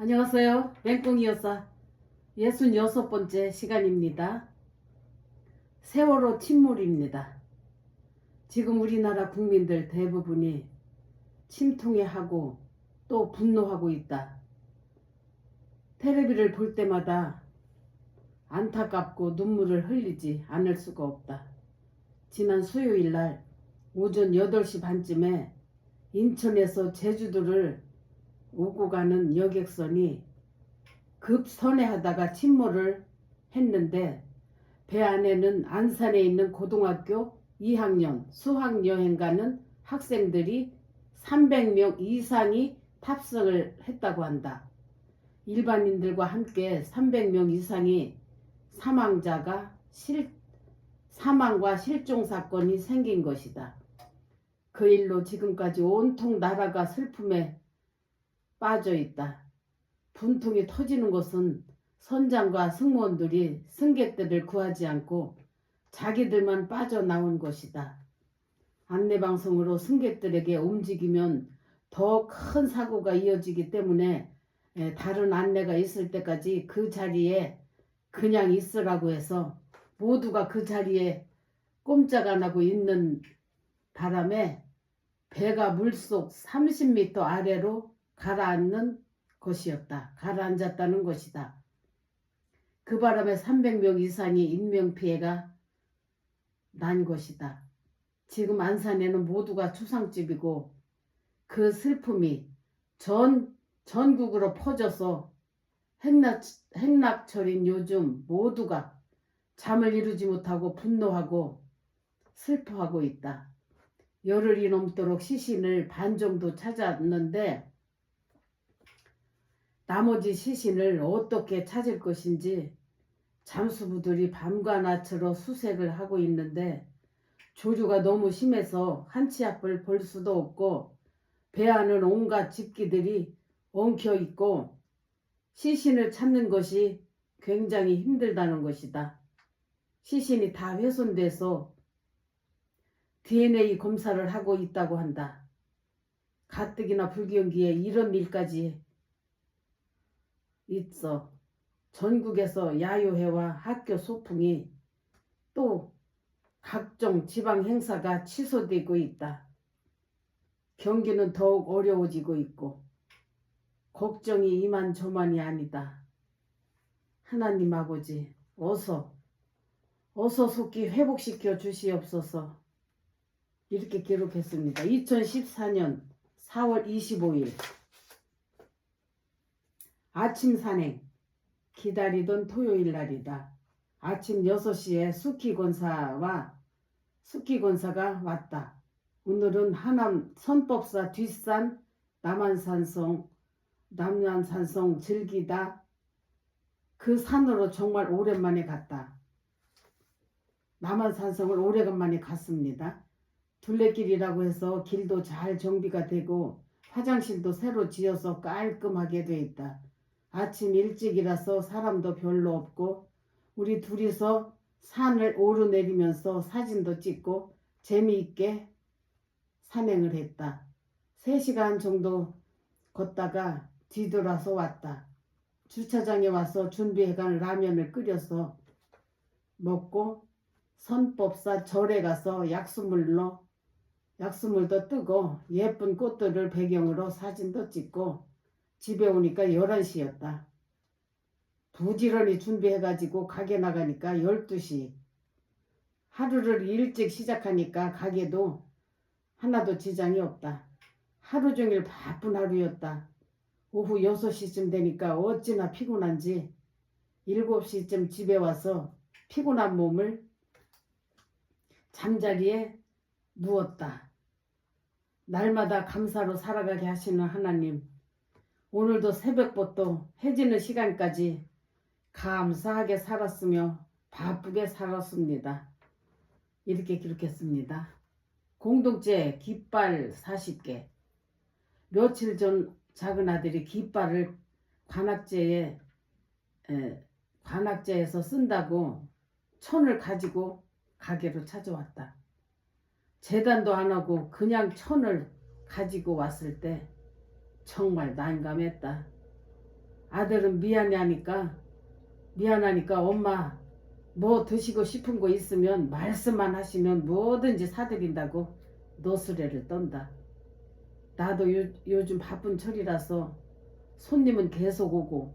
안녕하세요. 맹꽁이 여사 66번째 시간입니다. 세월호 침몰입니다. 지금 우리나라 국민들 대부분이 침통해하고 또 분노하고 있다. 텔레비를 볼 때마다 안타깝고 눈물을 흘리지 않을 수가 없다. 지난 수요일 날 오전 8시 반쯤에 인천에서 제주도를 오고 가는 여객선이 급선회하다가 침몰을 했는데 배 안에는 안산에 있는 고등학교 2학년 수학여행 가는 학생들이 300명 이상이 탑승을 했다고 한다. 일반인들과 함께 300명 이상이 사망과 실종 사건이 생긴 것이다. 그 일로 지금까지 온통 나라가 슬픔에 빠져 있다. 분통이 터지는 것은 선장과 승무원들이 승객들을 구하지 않고 자기들만 빠져나온 것이다. 안내방송으로 승객들에게 움직이면 더 큰 사고가 이어지기 때문에 다른 안내가 있을 때까지 그 자리에 그냥 있으라고 해서 모두가 그 자리에 꼼짝 안 하고 있는 바람에 배가 물속 30m 아래로 가라앉았다는 것이다. 그 바람에 300명 이상이 인명피해가 난 것이다. 지금 안산에는 모두가 추상집이고 그 슬픔이 전국으로 퍼져서 행락철인 요즘 모두가 잠을 이루지 못하고 분노하고 슬퍼하고 있다. 열흘이 넘도록 시신을 반 정도 찾았는데 나머지 시신을 어떻게 찾을 것인지 잠수부들이 밤과 낮으로 수색을 하고 있는데 조류가 너무 심해서 한 치 앞을 볼 수도 없고 배 안은 온갖 집기들이 엉켜 있고 시신을 찾는 것이 굉장히 힘들다는 것이다. 시신이 다 훼손돼서 DNA 검사를 하고 있다고 한다. 가뜩이나 불경기에 이런 일까지 있어. 전국에서 야유회와 학교 소풍이 또 각종 지방 행사가 취소되고 있다. 경기는 더욱 어려워지고 있고 걱정이 이만저만이 아니다. 하나님 아버지 어서 속히 회복시켜 주시옵소서. 이렇게 기록했습니다. 2014년 4월 25일 아침 산행 기다리던 토요일 날이다. 아침 6시에 수키권사가 왔다. 오늘은 하남 선법사 뒷산 남한산성 즐기다. 그 산으로 정말 오랜만에 갔다. 남한산성을 오래간만에 갔습니다. 둘레길이라고 해서 길도 잘 정비가 되고 화장실도 새로 지어서 깔끔하게 돼 있다. 아침 일찍이라서 사람도 별로 없고 우리 둘이서 산을 오르내리면서 사진도 찍고 재미있게 산행을 했다. 3시간 정도 걷다가 뒤돌아서 왔다. 주차장에 와서 준비해간 라면을 끓여서 먹고 선법사 절에 가서 약수물도 뜨고 예쁜 꽃들을 배경으로 사진도 찍고 집에 오니까 11시였다. 부지런히 준비해가지고 가게 나가니까 12시. 하루를 일찍 시작하니까 가게도 하나도 지장이 없다. 하루 종일 바쁜 하루였다. 오후 6시쯤 되니까 어찌나 피곤한지 7시쯤 집에 와서 피곤한 몸을 잠자리에 누웠다. 날마다 감사로 살아가게 하시는 하나님, 오늘도 새벽부터 해지는 시간까지 감사하게 살았으며 바쁘게 살았습니다. 이렇게 기록했습니다. 공동체 깃발 40개. 며칠 전 작은 아들이 깃발을 관악제에서 쓴다고 1000을 가지고 가게로 찾아왔다. 재단도 안 하고 그냥 1000을 가지고 왔을 때 정말 난감했다. 아들은 미안하니까 엄마 뭐 드시고 싶은 거 있으면 말씀만 하시면 뭐든지 사드린다고 노스레를 떤다. 나도 요즘 바쁜 철이라서 손님은 계속 오고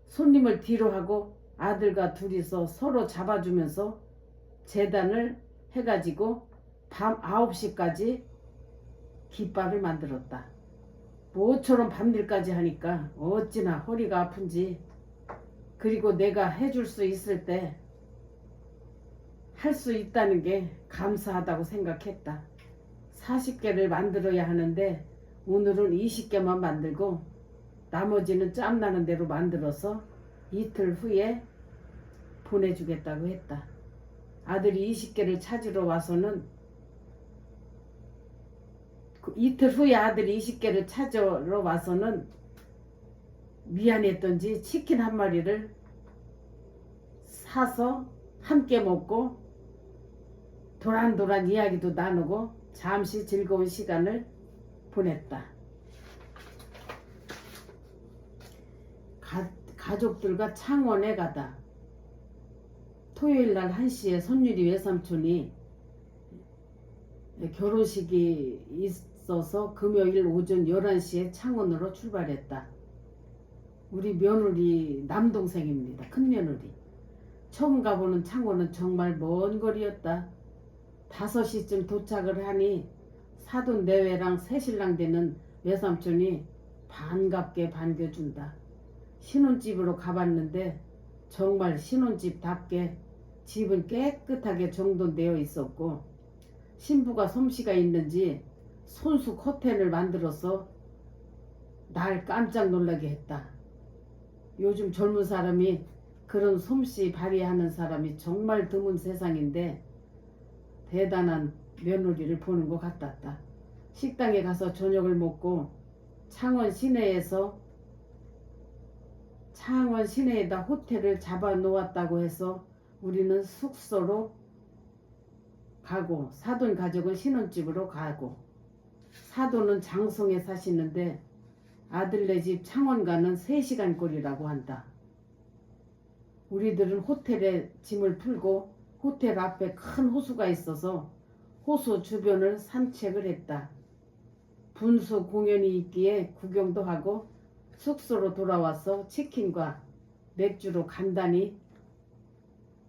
손님을 뒤로 하고 아들과 둘이서 서로 잡아주면서 재단을 해가지고 밤 9시까지 깃발을 만들었다. 모처럼 밤일까지 하니까 어찌나 허리가 아픈지. 그리고 내가 해줄 수 있을 때 할 수 있다는 게 감사하다고 생각했다. 40개를 만들어야 하는데 오늘은 20개만 만들고 나머지는 짬나는 대로 만들어서 이틀 후에 보내주겠다고 했다. 아들이 20개를 찾으러 와서는 이틀 후에 아들이 20개를 찾으러 와서는 미안했던지 치킨 한 마리를 사서 함께 먹고 도란도란 이야기도 나누고 잠시 즐거운 시간을 보냈다. 가족들과 창원에 가다. 토요일날 1시에 손유리 외삼촌이 결혼식이 있어서 금요일 오전 11시에 창원으로 출발했다. 우리 며느리 남동생입니다. 큰며느리. 처음 가보는 창원은 정말 먼 거리였다. 5시쯤 도착을 하니 사돈 내외랑 새신랑 되는 외삼촌이 반갑게 반겨준다. 신혼집으로 가봤는데 정말 신혼집답게 집은 깨끗하게 정돈되어 있었고 신부가 솜씨가 있는지 손수 커튼을 만들어서 날 깜짝 놀라게 했다. 요즘 젊은 사람이 그런 솜씨 발휘하는 사람이 정말 드문 세상인데 대단한 며느리를 보는 것 같았다. 식당에 가서 저녁을 먹고 창원 시내에다 호텔을 잡아 놓았다고 해서 우리는 숙소로 가고 사돈 가족은 신혼집으로 가고 사돈은 장성에 사시는데 아들네 집 창원가는 3시간 거리라고 한다. 우리들은 호텔에 짐을 풀고 호텔 앞에 큰 호수가 있어서 호수 주변을 산책을 했다. 분수 공연이 있기에 구경도 하고 숙소로 돌아와서 치킨과 맥주로 간단히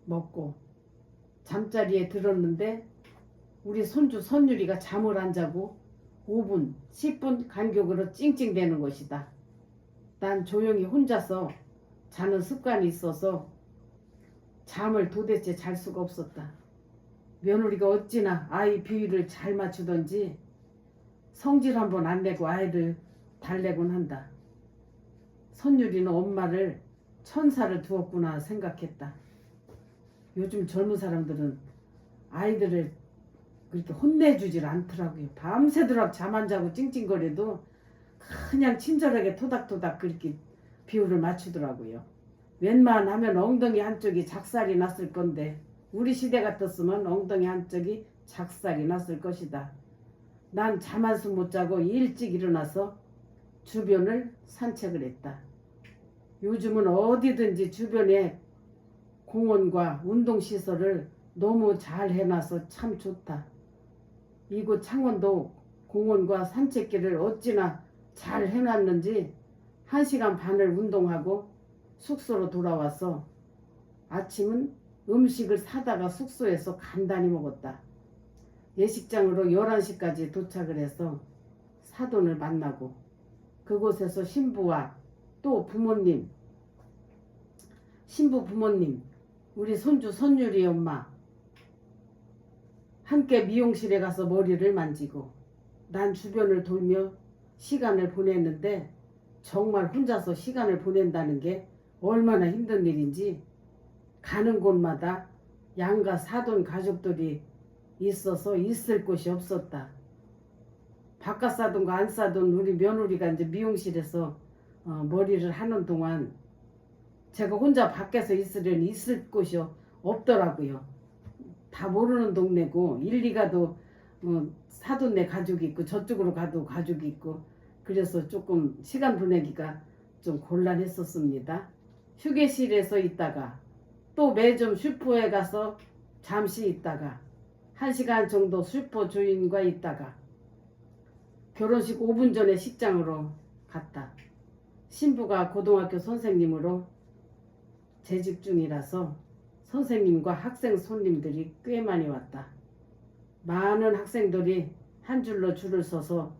먹고 잠자리에 들었는데 우리 손주 선유리가 잠을 안 자고 5분, 10분 간격으로 찡찡대는 것이다. 난 조용히 혼자서 자는 습관이 있어서 잠을 도대체 잘 수가 없었다. 며느리가 어찌나 아이 비위를 잘 맞추던지 성질 한번 안 내고 아이를 달래곤 한다. 선유리는 엄마를 천사를 두었구나 생각했다. 요즘 젊은 사람들은 아이들을 그렇게 혼내주질 않더라고요. 밤새도록 잠 안 자고 찡찡거려도 그냥 친절하게 토닥토닥 그렇게 비율을 맞추더라고요. 웬만하면 엉덩이 한쪽이 작살이 났을 건데 우리 시대 같았으면 엉덩이 한쪽이 작살이 났을 것이다. 난 잠 한숨 못 자고 일찍 일어나서 주변을 산책을 했다. 요즘은 어디든지 주변에 공원과 운동시설을 너무 잘 해놔서 참 좋다. 이곳 창원도 공원과 산책길을 어찌나 잘 해놨는지 1시간 반을 운동하고 숙소로 돌아와서 아침은 음식을 사다가 숙소에서 간단히 먹었다. 예식장으로 11시까지 도착을 해서 사돈을 만나고 그곳에서 신부와 또 부모님, 신부 부모님, 우리 손주 선유리 엄마 함께 미용실에 가서 머리를 만지고 난 주변을 돌며 시간을 보냈는데 정말 혼자서 시간을 보낸다는 게 얼마나 힘든 일인지 가는 곳마다 양가 사돈 가족들이 있어서 있을 곳이 없었다. 바깥 사돈과 안 사돈 우리 며느리가 이제 미용실에서 머리를 하는 동안 제가 혼자 밖에서 있으려니 있을 곳이 없더라고요. 다 모르는 동네고 일리 가도 사돈네 가족이 있고 저쪽으로 가도 가족이 있고 그래서 조금 시간 보내기가 좀 곤란했었습니다. 휴게실에서 있다가 또 매점 슈퍼에 가서 잠시 있다가 1시간 정도 슈퍼 주인과 있다가 결혼식 5분 전에 식장으로 갔다. 신부가 고등학교 선생님으로 재직 중이라서 선생님과 학생 손님들이 꽤 많이 왔다. 많은 학생들이 한 줄로 줄을 서서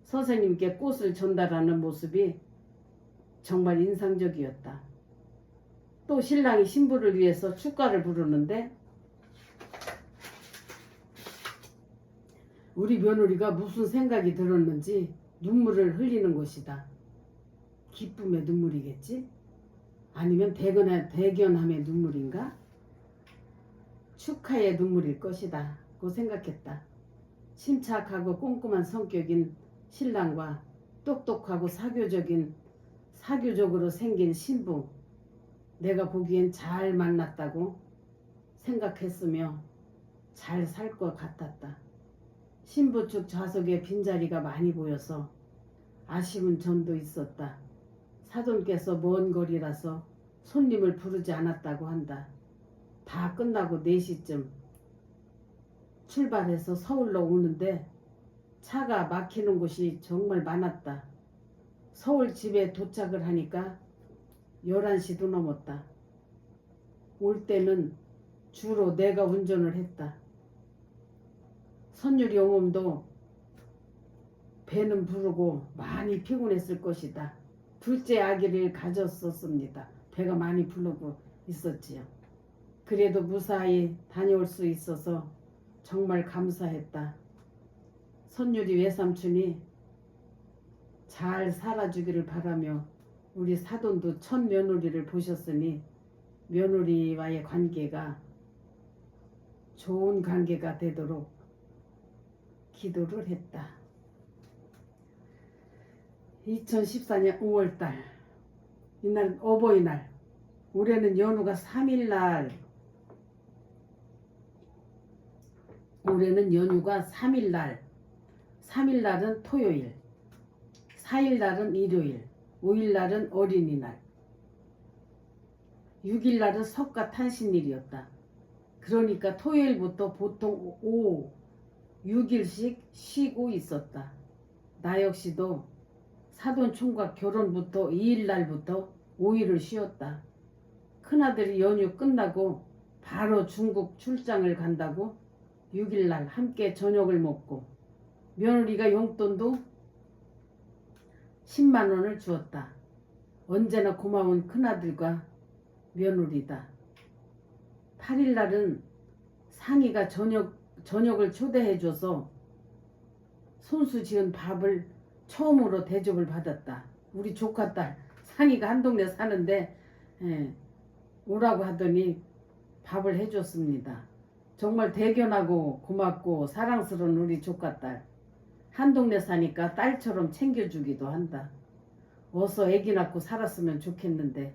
선생님께 꽃을 전달하는 모습이 정말 인상적이었다. 또 신랑이 신부를 위해서 축가를 부르는데 우리 며느리가 무슨 생각이 들었는지 눈물을 흘리는 것이다. 기쁨의 눈물이겠지? 아니면 대견함의 눈물인가? 축하의 눈물일 것이다 고 생각했다. 침착하고 꼼꼼한 성격인 신랑과 똑똑하고 사교적으로 생긴 신부, 내가 보기엔 잘 만났다고 생각했으며 잘 살 것 같았다. 신부 측 좌석에 빈자리가 많이 보여서 아쉬운 점도 있었다. 사돈께서 먼 거리라서 손님을 부르지 않았다고 한다. 다 끝나고 4시쯤 출발해서 서울로 오는데 차가 막히는 곳이 정말 많았다. 서울 집에 도착을 하니까 11시도 넘었다. 올 때는 주로 내가 운전을 했다. 선율이 어멈도 배는 부르고 많이 피곤했을 것이다. 둘째 아기를 가졌었습니다. 배가 많이 부르고 있었지요. 그래도 무사히 다녀올 수 있어서 정말 감사했다. 선율이 외삼촌이 잘 살아주기를 바라며 우리 사돈도 첫 며느리를 보셨으니 며느리와의 관계가 좋은 관계가 되도록 기도를 했다. 2014년 5월달 이날 어버이날, 올해는 연휴가 3일날, 올해는 연휴가 3일날, 3일날은 토요일, 4일날은 일요일, 5일날은 어린이날, 6일날은 석가탄신일이었다. 그러니까 토요일부터 보통 6일씩 쉬고 있었다. 나 역시도 사돈 총각 결혼부터 2일날부터 5일을 쉬었다. 큰아들이 연휴 끝나고 바로 중국 출장을 간다고 6일날 함께 저녁을 먹고 며느리가 용돈도 10만 원을 주었다. 언제나 고마운 큰아들과 며느리다. 8일날은 상이가 저녁을 초대해줘서 손수 지은 밥을 처음으로 대접을 받았다. 우리 조카딸 상이가 한 동네 사는데 오라고 하더니 밥을 해줬습니다. 정말 대견하고 고맙고 사랑스러운 우리 조카딸. 한 동네 사니까 딸처럼 챙겨주기도 한다. 어서 아기 낳고 살았으면 좋겠는데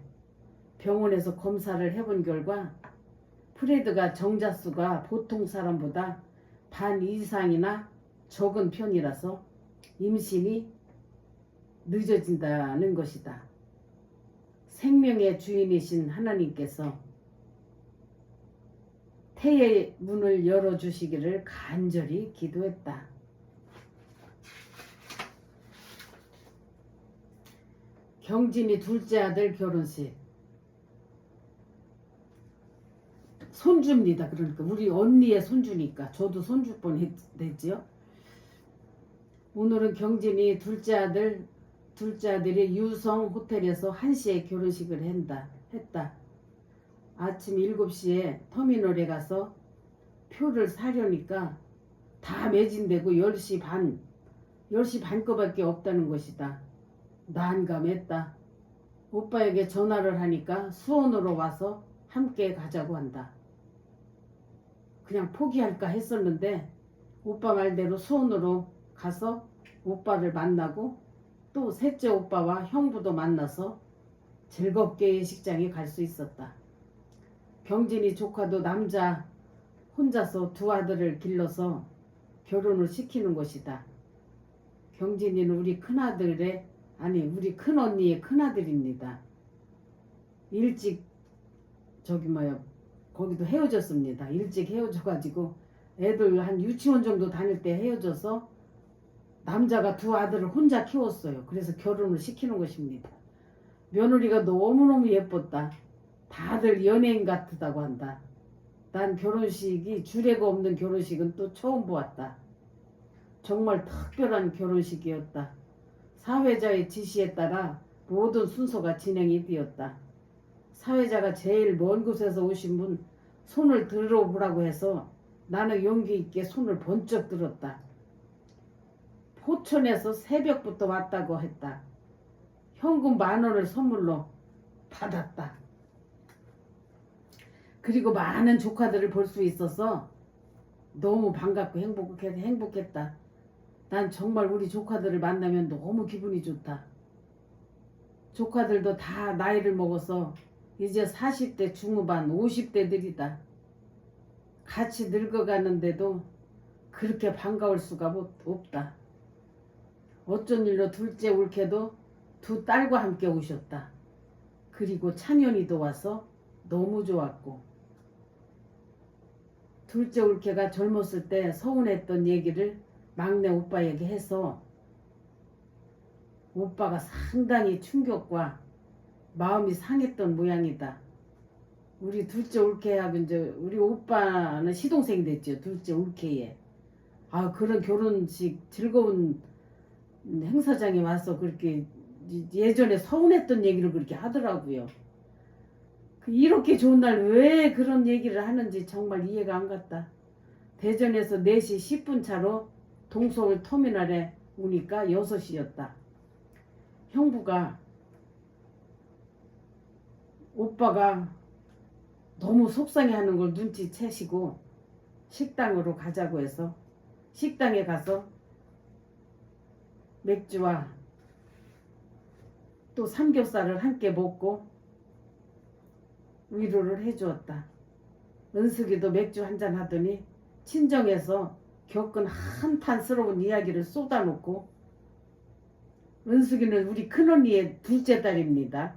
병원에서 검사를 해본 결과 프레드가 정자수가 보통 사람보다 반 이상이나 적은 편이라서 임신이 늦어진다는 것이다. 생명의 주인이신 하나님께서 태의 문을 열어주시기를 간절히 기도했다. 경진이 둘째 아들 결혼식. 손주입니다. 그러니까 우리 언니의 손주니까 저도 손주 뻔했지요. 오늘은 경진이 둘째 아들이 유성 호텔에서 1시에 결혼식을 했다. 아침 7시에 터미널에 가서 표를 사려니까 다 매진되고 10시 반 거밖에 없다는 것이다. 난감했다. 오빠에게 전화를 하니까 수원으로 와서 함께 가자고 한다. 그냥 포기할까 했었는데 오빠 말대로 수원으로 가서 오빠를 만나고 또 셋째 오빠와 형부도 만나서 즐겁게 예식장에 갈 수 있었다. 경진이 조카도 남자 혼자서 2 아들을 길러서 결혼을 시키는 것이다. 경진이는 우리 큰아들의 아니 우리 큰언니의 큰아들입니다. 일찍 거기도 헤어졌습니다. 일찍 헤어져가지고 애들 한 유치원 정도 다닐 때 헤어져서 남자가 두 아들을 혼자 키웠어요. 그래서 결혼을 시키는 것입니다. 며느리가 너무너무 예뻤다. 다들 연예인 같다고 한다. 난 결혼식이 주례가 없는 결혼식은 또 처음 보았다. 정말 특별한 결혼식이었다. 사회자의 지시에 따라 모든 순서가 진행이 되었다. 사회자가 제일 먼 곳에서 오신 분 손을 들어보라고 해서 나는 용기 있게 손을 번쩍 들었다. 포천에서 새벽부터 왔다고 했다. 현금 10,000원을 선물로 받았다. 그리고 많은 조카들을 볼 수 있어서 너무 반갑고 행복했다. 난 정말 우리 조카들을 만나면 너무 기분이 좋다. 조카들도 다 나이를 먹어서 이제 40대 중후반 50대들이다. 같이 늙어가는데도 그렇게 반가울 수가 없다. 어쩐 일로 둘째 올케도 두 딸과 함께 오셨다. 그리고 찬현이도 와서 너무 좋았고, 둘째 올케가 젊었을 때 서운했던 얘기를 막내 오빠에게 해서 오빠가 상당히 충격과 마음이 상했던 모양이다. 우리 둘째 올케하고 이제 우리 오빠는 시동생이 됐죠. 둘째 올케에. 그런 결혼식 즐거운 행사장에 와서 그렇게 예전에 서운했던 얘기를 그렇게 하더라고요. 이렇게 좋은 날 왜 그런 얘기를 하는지 정말 이해가 안 갔다. 대전에서 4시 10분 차로 동서울 터미널에 오니까 6시였다. 형부가 오빠가 너무 속상해하는 걸 눈치채시고 식당으로 가자고 해서 식당에 가서 맥주와 또 삼겹살을 함께 먹고 위로를 해주었다. 은숙이도 맥주 한잔 하더니 친정에서 겪은 한탄스러운 이야기를 쏟아놓고, 은숙이는 우리 큰언니의 둘째 딸입니다.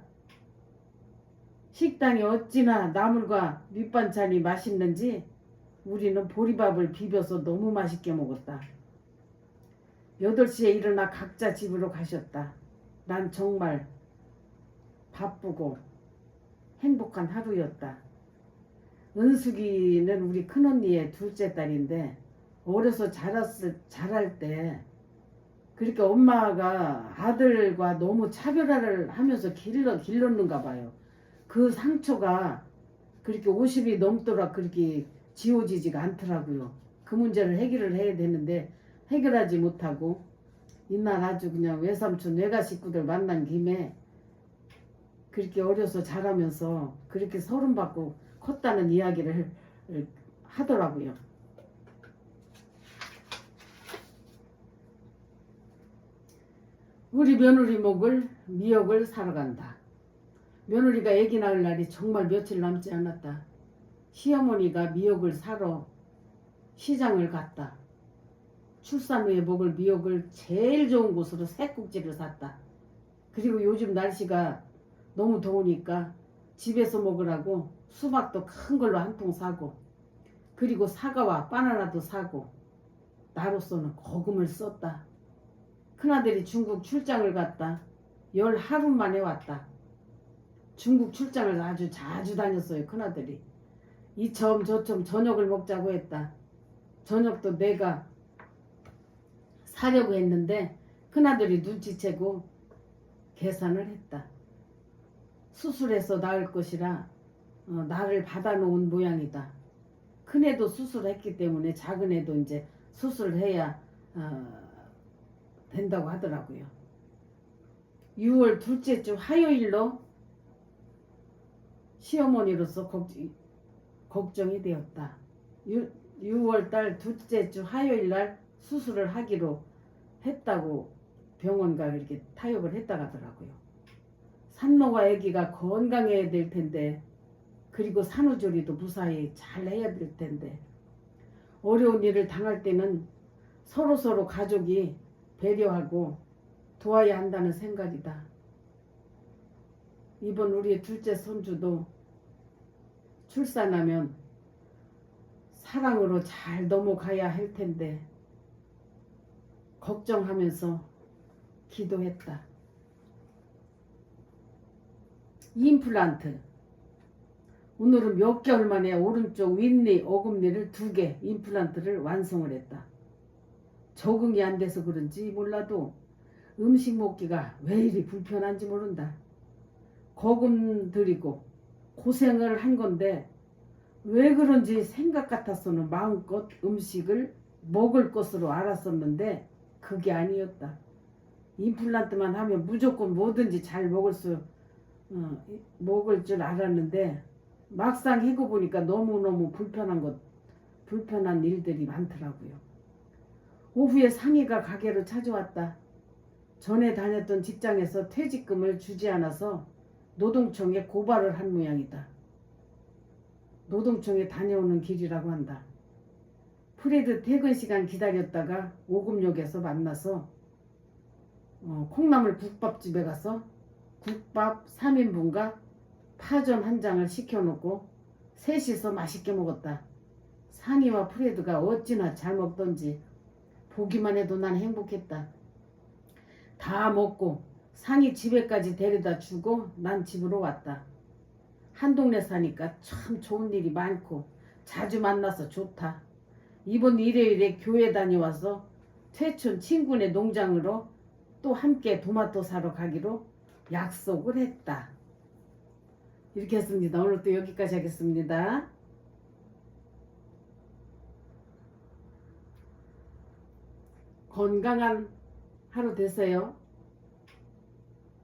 식당이 어찌나 나물과 밑반찬이 맛있는지 우리는 보리밥을 비벼서 너무 맛있게 먹었다. 8시에 일어나 각자 집으로 가셨다. 난 정말 바쁘고 행복한 하루였다. 은숙이는 우리 큰언니의 둘째 딸인데 어려서 자랄 때 그렇게 엄마가 아들과 너무 차별화를 하면서 길렀는가 봐요. 그 상처가 그렇게 50이 넘도록 그렇게 지워지지가 않더라고요. 그 문제를 해결을 해야 되는데 해결하지 못하고 이날 아주 그냥 외삼촌 외가 식구들 만난 김에 그렇게 어려서 자라면서 그렇게 서름받고 컸다는 이야기를 하더라고요. 우리 며느리 목을 미역을 사러 간다. 며느리가 아기 낳을 날이 정말 며칠 남지 않았다. 시어머니가 미역을 사러 시장을 갔다. 출산 후에 먹을 미역을 제일 좋은 곳으로 새국지를 샀다. 그리고 요즘 날씨가 너무 더우니까 집에서 먹으라고 수박도 큰 걸로 한 통 사고, 그리고 사과와 바나나도 사고, 나로서는 거금을 썼다. 큰아들이 중국 출장을 갔다. 10하루 만에 왔다. 중국 출장을 아주 자주 다녔어요. 큰아들이. 이첨 저첨 저녁을 먹자고 했다. 저녁도 내가 사려고 했는데 큰아들이 눈치채고 계산을 했다. 수술해서 낳을 것이라 나를 받아놓은 모양이다. 큰애도 수술했기 때문에 작은애도 이제 수술해야 된다고 하더라고요. 6월 둘째 주 화요일로 시어머니로서 걱정이 되었다. 6월달 둘째 주 화요일날 수술을 하기로 했다고 병원가 이렇게 타협을 했다고 하더라고요. 산모와 아기가 건강해야 될 텐데, 그리고 산후조리도 무사히 잘 해야 될 텐데, 어려운 일을 당할 때는 서로 가족이 배려하고 도와야 한다는 생각이다. 이번 우리의 둘째 손주도 출산하면 사랑으로 잘 넘어가야 할 텐데 걱정하면서 기도했다. 임플란트. 오늘은 몇 개월 만에 오른쪽 윗니, 어금니를 2개 임플란트를 완성을 했다. 적응이 안 돼서 그런지 몰라도 음식 먹기가 왜 이리 불편한지 모른다. 거금 들이고 고생을 한 건데 왜 그런지 생각 같아서는 마음껏 음식을 먹을 것으로 알았었는데 그게 아니었다. 임플란트만 하면 무조건 뭐든지 잘 먹을 줄 알았는데 막상 해고 보니까 너무너무 불편한 일들이 많더라고요. 오후에 상의가 가게로 찾아왔다. 전에 다녔던 직장에서 퇴직금을 주지 않아서 노동청에 고발을 한 모양이다. 노동청에 다녀오는 길이라고 한다. 프레드 퇴근 시간 기다렸다가 오금역에서 만나서 콩나물 국밥집에 가서 국밥 3인분과 파전 한 장을 시켜놓고 셋이서 맛있게 먹었다. 상이와 프레드가 어찌나 잘 먹던지 보기만 해도 난 행복했다. 다 먹고 상이 집에까지 데려다 주고 난 집으로 왔다. 한 동네 사니까 참 좋은 일이 많고 자주 만나서 좋다. 이번 일요일에 교회 다녀와서 퇴촌 친구네 농장으로 또 함께 토마토 사러 가기로 약속을 했다. 이렇게 했습니다. 오늘 또 여기까지 하겠습니다. 건강한 하루 되세요.